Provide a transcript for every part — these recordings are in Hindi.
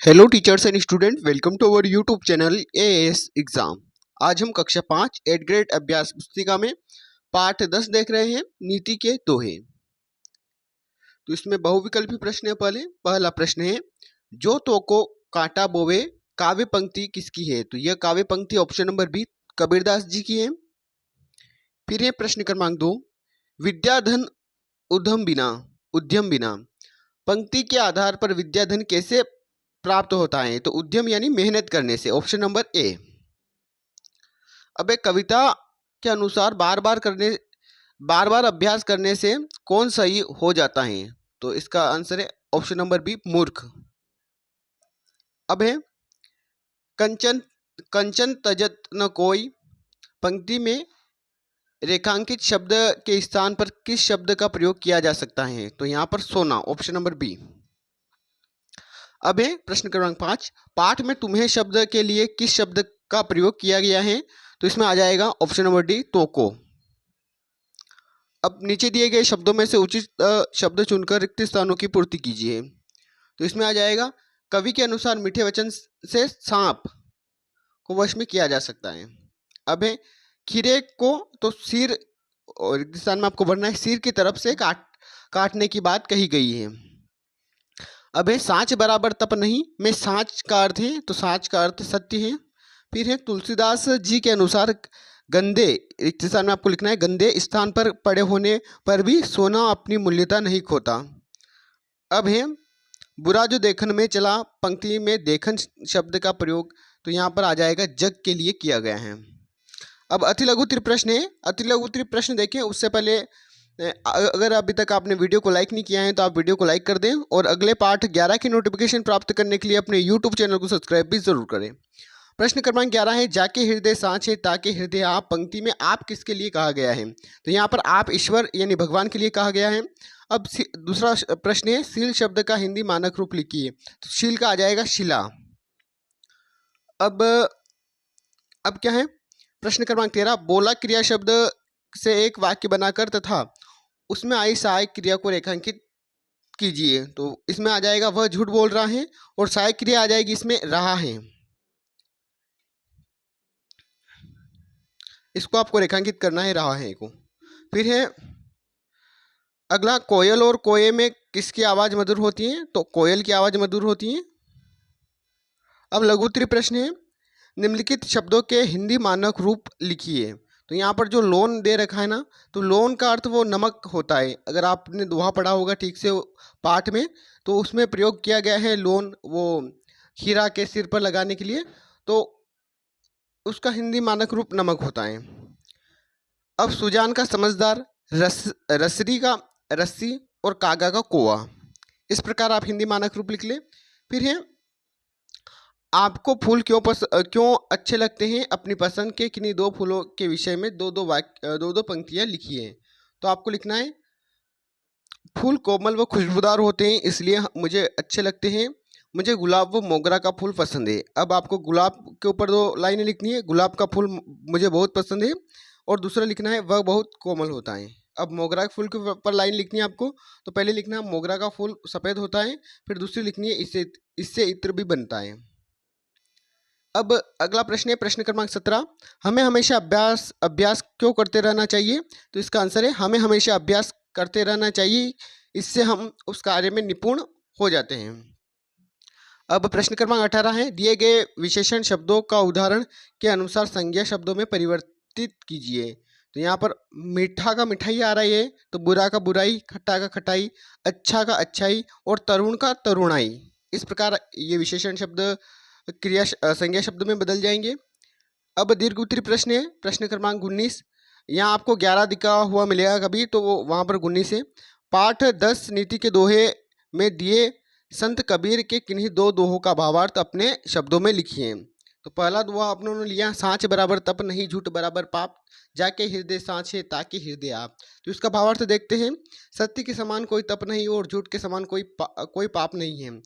Hello teachers and student, welcome to our YouTube channel A S exam. आज हम कक्षा 5 8 ग्रेड अभ्यास पुस्तिका में पाठ 10 देख रहे हैं, नीति के दोहे। तो इसमें बहुविकल्पी प्रश्न है। पहला प्रश्न है, जो तो को कांटा बोवे काव्य पंक्ति किसकी है? तो यह काव्य पंक्ति option number B Kabirdas ji की है। फिर है प्रश्न क्रमांक 2, विद्याधन उद्यम बिना पंक्ति के आधार पर विद्याधन कैसे प्राप्त होता है? तो उद्यम यानी मेहनत करने से, ऑप्शन नंबर ए। अब एक कविता के अनुसार बार बार अभ्यास करने से कौन सही हो जाता है? तो इसका आंसर है ऑप्शन नंबर बी मूर्ख। अब है कंचन कंचन तजत न कोई पंक्ति में रेखांकित शब्द के स्थान पर किस शब्द का प्रयोग किया जा सकता है? तो यहाँ पर सोना, ऑप्शन नंबर बी। अब है प्रश्न क्रमांक 5, पाठ में तुम्हें शब्द के लिए किस शब्द का प्रयोग किया गया है? तो इसमें आ जाएगा ऑप्शन नंबर डी तोको। अब नीचे दिए गए शब्दों में से उचित शब्द चुनकर रिक्त स्थानों की पूर्ति कीजिए। तो इसमें आ जाएगा कवि के अनुसार मीठे वचन से सांप को वश में किया जा सकता है। अब है खीरे को तो सिर, और रिक्त स्थान में आपको भरना है सिर की तरफ से काटने की बात कही गई है। अब है साँच बराबर तप नहीं में साँच का अर्थ है, तो साँच का अर्थ सत्य है। फिर है तुलसीदास जी के अनुसार गंदे, रिक्त स्थान में आपको लिखना है गंदे स्थान पर पड़े होने पर भी सोना अपनी मूल्यता नहीं खोता। अब है बुरा जो देखन में चला पंक्ति में देखन शब्द का प्रयोग तो यहाँ पर आ जाएगा जग के लिए किया गया है। अब अति लघु त्रिप्रश्न है। अति लघु त्रिप्रश्न देखें उससे पहले अगर अभी तक आपने वीडियो को लाइक नहीं किया है तो आप वीडियो को लाइक कर दें, और अगले पाठ 11 की नोटिफिकेशन प्राप्त करने के लिए अपने यूट्यूब चैनल को सब्सक्राइब भी जरूर करें। प्रश्न क्रमांक 11 है, जाके हृदय सांच है ताके हृदय आप पंक्ति में आप किसके लिए कहा गया है? तो यहाँ पर आप ईश्वर यानी भगवान के लिए कहा गया है। अब दूसरा प्रश्न है, शील शब्द का हिंदी मानक रूप लिखिए। तो शील का आ जाएगा शिला। अब क्या है प्रश्न क्रमांक 13, बोला क्रिया शब्द से एक वाक्य बनाकर तथा उसमें आई सहायक क्रिया को रेखांकित कीजिए। तो इसमें आ जाएगा वह झूठ बोल रहा है, और सहायक क्रिया आ जाएगी इसमें रहा है। इसको आपको रेखांकित करना है, रहा है को। फिर है अगला, कोयल और कोये में किसकी आवाज़ मधुर होती है? तो कोयल की आवाज़ मधुर होती है। अब लघु प्रश्न है, निम्नलिखित शब्दों के हिंदी मानक रूप लिखिए। तो यहाँ पर जो लोन दे रखा है ना, तो लोन का अर्थ वो नमक होता है। अगर आपने दोहा पढ़ा होगा ठीक से पाठ में, तो उसमें प्रयोग किया गया है लोन, वो हीरा के सिर पर लगाने के लिए, तो उसका हिंदी मानक रूप नमक होता है। अब सुजान का समझदार, रसरी का रस्सी और कागा का कोआ, इस प्रकार आप हिंदी मानक रूप लिख लें। फिर है आपको फूल क्यों अच्छे लगते हैं? अपनी पसंद के किन्हीं दो फूलों के विषय में दो पंक्तियाँ लिखिए। तो आपको लिखना है फूल कोमल व खुशबूदार होते हैं इसलिए मुझे अच्छे लगते हैं, मुझे गुलाब व मोगरा का फूल पसंद है। अब आपको गुलाब के ऊपर 2 लाइनें लिखनी है, गुलाब का फूल मुझे बहुत पसंद है, और दूसरा लिखना है वह बहुत कोमल होता है। अब मोगरा के फूल के ऊपर लाइन लिखनी है आपको, तो पहले लिखना है मोगरा का फूल सफ़ेद होता है, फिर दूसरी लिखनी है इससे इत्र भी बनता है। अब अगला प्रश्न है प्रश्न क्रमांक 17, हमें हमेशा अभ्यास क्यों करते रहना चाहिए? तो इसका आंसर है हमें हमेशा अभ्यास करते रहना चाहिए, इससे हम उस कार्य में निपुण हो जाते हैं। अब प्रश्न क्रमांक 18 है, दिए गए विशेषण शब्दों का उदाहरण के अनुसार संज्ञा शब्दों में परिवर्तित कीजिए। तो यहाँ पर मीठा का मिठाई आ रही है, तो बुरा का बुराई, खट्टा का खटाई, अच्छा का अच्छाई और तरुण का तरुणाई। इस प्रकार ये विशेषण शब्द संज्ञा शब्द में बदल जाएंगे। अब दीर्घ उत्तरी प्रश्न है प्रश्न क्रमांक 19, यहाँ आपको 11 दिखा हुआ मिलेगा कभी, तो वो वहाँ पर 19 है। पाठ 10 नीति के दोहे में दिए संत कबीर के किन्हीं 2 दोहों का भावार्थ अपने शब्दों में लिखिए। तो पहला दोहा अपने लिया, साँच बराबर तप नहीं झूठ बराबर पाप, जाके हृदय साँच है ताकि हृदय आप। तो इसका भावार्थ देखते हैं, सत्य के समान कोई तप नहीं और झूठ के समान कोई पाप नहीं है।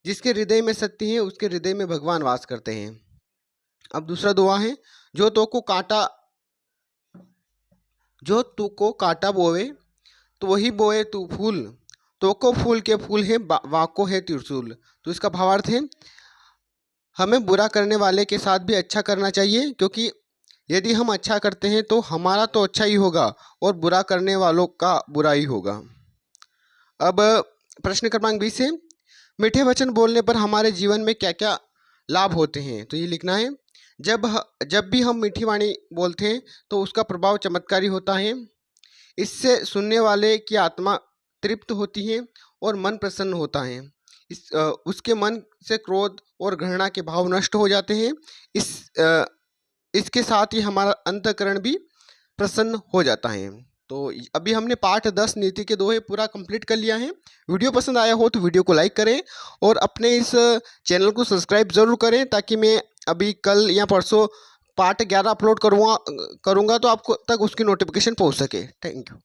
जिसके हृदय में सत्य है उसके हृदय में भगवान वास करते हैं। अब दूसरा दोहा है, जो तू को काटा बोवे तो वही बोए तू फूल, तोको फूल के फूल है वाको है त्रिशूल। तो इसका भावार्थ है हमें बुरा करने वाले के साथ भी अच्छा करना चाहिए, क्योंकि यदि हम अच्छा करते हैं तो हमारा तो अच्छा ही होगा और बुरा करने वालों का बुरा ही होगा। अब प्रश्न क्रमांक 20 है, मीठे वचन बोलने पर हमारे जीवन में क्या क्या लाभ होते हैं। तो ये लिखना है, जब भी हम मीठी वाणी बोलते हैं तो उसका प्रभाव चमत्कारी होता है। इससे सुनने वाले की आत्मा तृप्त होती है और मन प्रसन्न होता है। उसके मन से क्रोध और घृणा के भाव नष्ट हो जाते हैं। इसके साथ ही हमारा अंतःकरण भी प्रसन्न हो जाता है। तो अभी हमने पाठ 10 नीति के दोहे पूरा कंप्लीट कर लिया है। वीडियो पसंद आया हो तो वीडियो को लाइक करें और अपने इस चैनल को सब्सक्राइब ज़रूर करें, ताकि मैं अभी कल या परसों पार्ट 11 अपलोड करूँगा तो आपको तक उसकी नोटिफिकेशन पहुँच सके। Thank you.